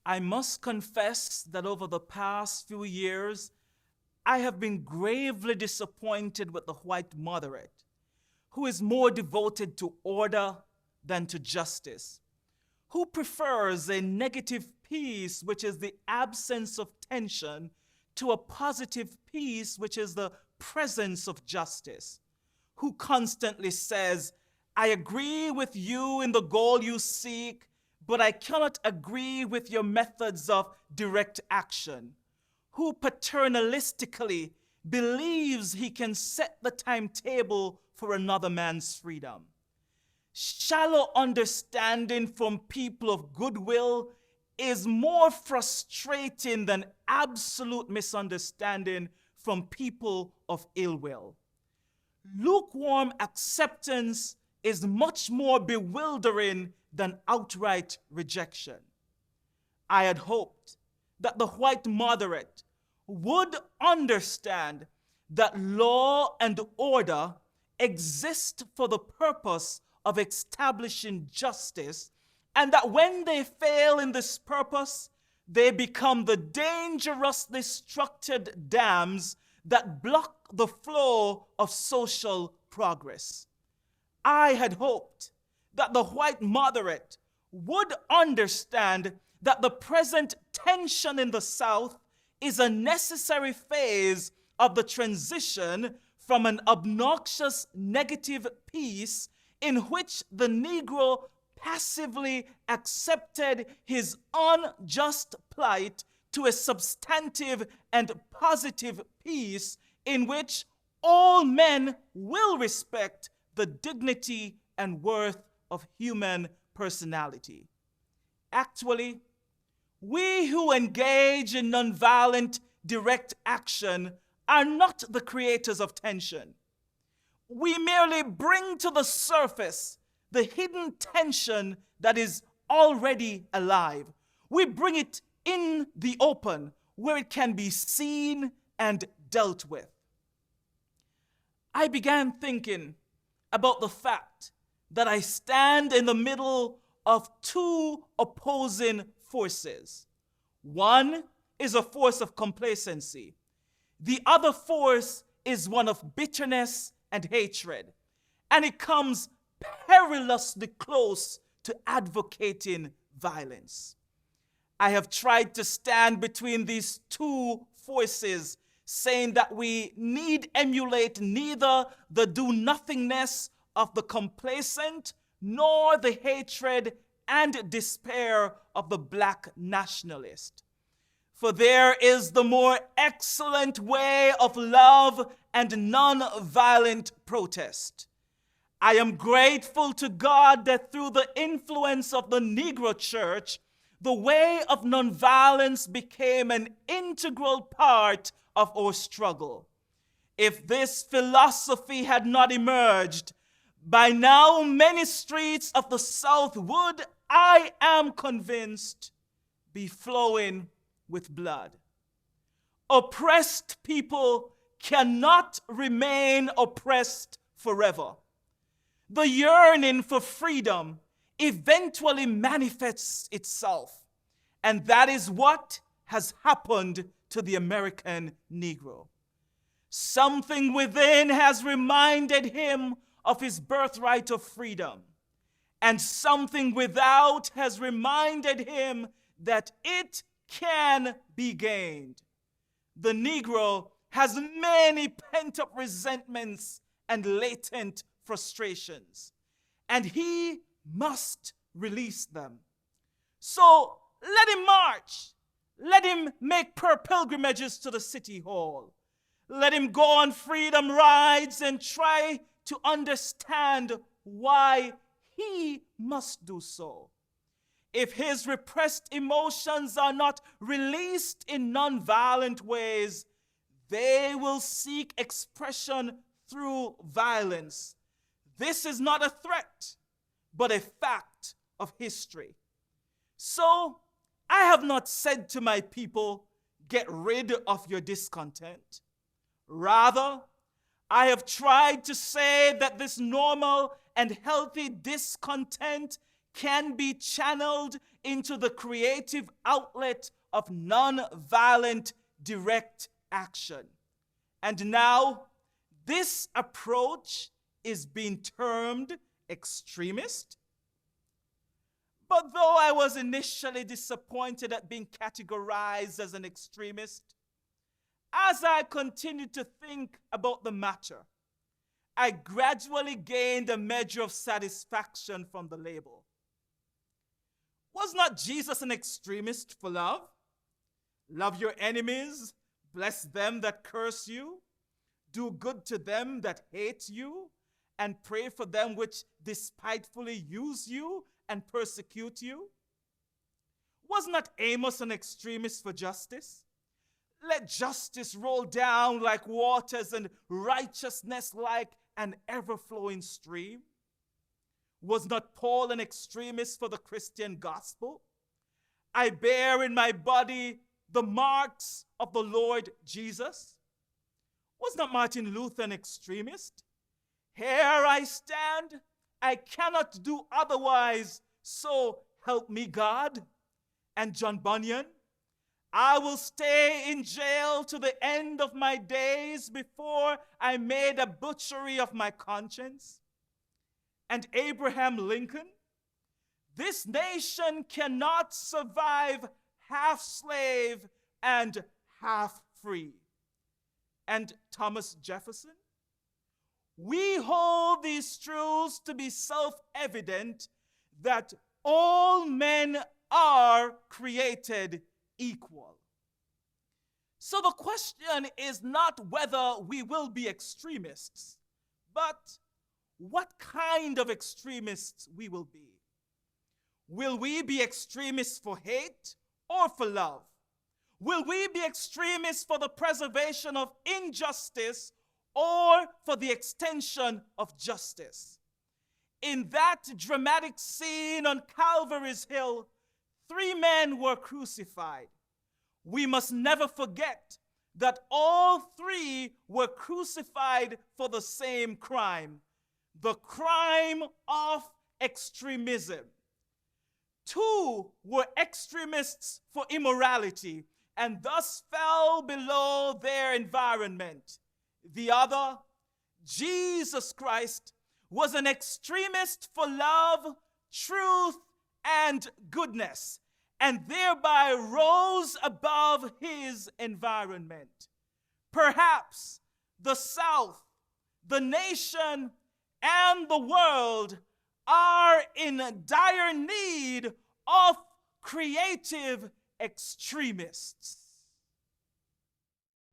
I must confess that over the past few years, I have been gravely disappointed with the white moderate, who is more devoted to order than to justice, who prefers a negative peace, which is the absence of tension, to a positive peace, which is the presence of justice, who constantly says, I agree with you in the goal you seek, but I cannot agree with your methods of direct action, who paternalistically believes he can set the timetable for another man's freedom. Shallow understanding from people of goodwill is more frustrating than absolute misunderstanding from people of ill will. Lukewarm acceptance is much more bewildering than outright rejection. I had hoped that the white moderate would understand that law and order exist for the purpose of establishing justice, and that when they fail in this purpose, they become the dangerously structured dams that block the flow of social progress. I had hoped that the white moderate would understand that the present tension in the South is a necessary phase of the transition from an obnoxious negative peace in which the Negro passively accepted his unjust plight to a substantive and positive peace in which all men will respect the dignity and worth of human personality. Actually, we who engage in nonviolent direct action are not the creators of tension. We merely bring to the surface the hidden tension that is already alive. We bring it in the open where it can be seen and dealt with. I began thinking about the fact that I stand in the middle of two opposing forces. One is a force of complacency. The other force is one of bitterness and hatred, and it comes perilously close to advocating violence. I have tried to stand between these two forces, saying that we need emulate neither the do-nothingness of the complacent nor the hatred and despair of the black nationalist. For there is the more excellent way of love and non-violent protest. I am grateful to God that through the influence of the Negro Church, the way of nonviolence became an integral part of our struggle. If this philosophy had not emerged, by now many streets of the South would, I am convinced, be flowing with blood. Oppressed people cannot remain oppressed forever. The yearning for freedom eventually manifests itself, and that is what has happened to the American Negro. Something within has reminded him of his birthright of freedom, and something without has reminded him that it can be gained. The Negro has many pent-up resentments and latent frustrations, and he must release them. So let him march. Let him make pilgrimages to the city hall. Let him go on freedom rides and try to understand why he must do so. If his repressed emotions are not released in nonviolent ways, they will seek expression through violence. This is not a threat, but a fact of history. So, I have not said to my people, get rid of your discontent. Rather, I have tried to say that this normal and healthy discontent can be channeled into the creative outlet of non-violent direct action. And now, this approach is being termed extremist. But though I was initially disappointed at being categorized as an extremist, as I continued to think about the matter, I gradually gained a measure of satisfaction from the label. Was not Jesus an extremist for love? Love your enemies, bless them that curse you, do good to them that hate you, and pray for them which despitefully use you and persecute you? Was not Amos an extremist for justice? Let justice roll down like waters and righteousness like an ever-flowing stream. Was not Paul an extremist for the Christian gospel? I bear in my body the marks of the Lord Jesus. Was not Martin Luther an extremist? Here I stand, I cannot do otherwise, so help me God. And John Bunyan, I will stay in jail to the end of my days before I made a butchery of my conscience. And Abraham Lincoln, this nation cannot survive half slave and half free. And Thomas Jefferson, we hold these truths to be self-evident that all men are created equal. So the question is not whether we will be extremists, but what kind of extremists we will be. Will we be extremists for hate or for love? Will we be extremists for the preservation of injustice or for the extension of justice? In that dramatic scene on Calvary's Hill, 3 men were crucified. We must never forget that all 3 were crucified for the same crime, the crime of extremism. 2 were extremists for immorality and thus fell below their environment. The other, Jesus Christ, was an extremist for love, truth, and goodness, and thereby rose above his environment. Perhaps the South, the nation, and the world are in dire need of creative extremists.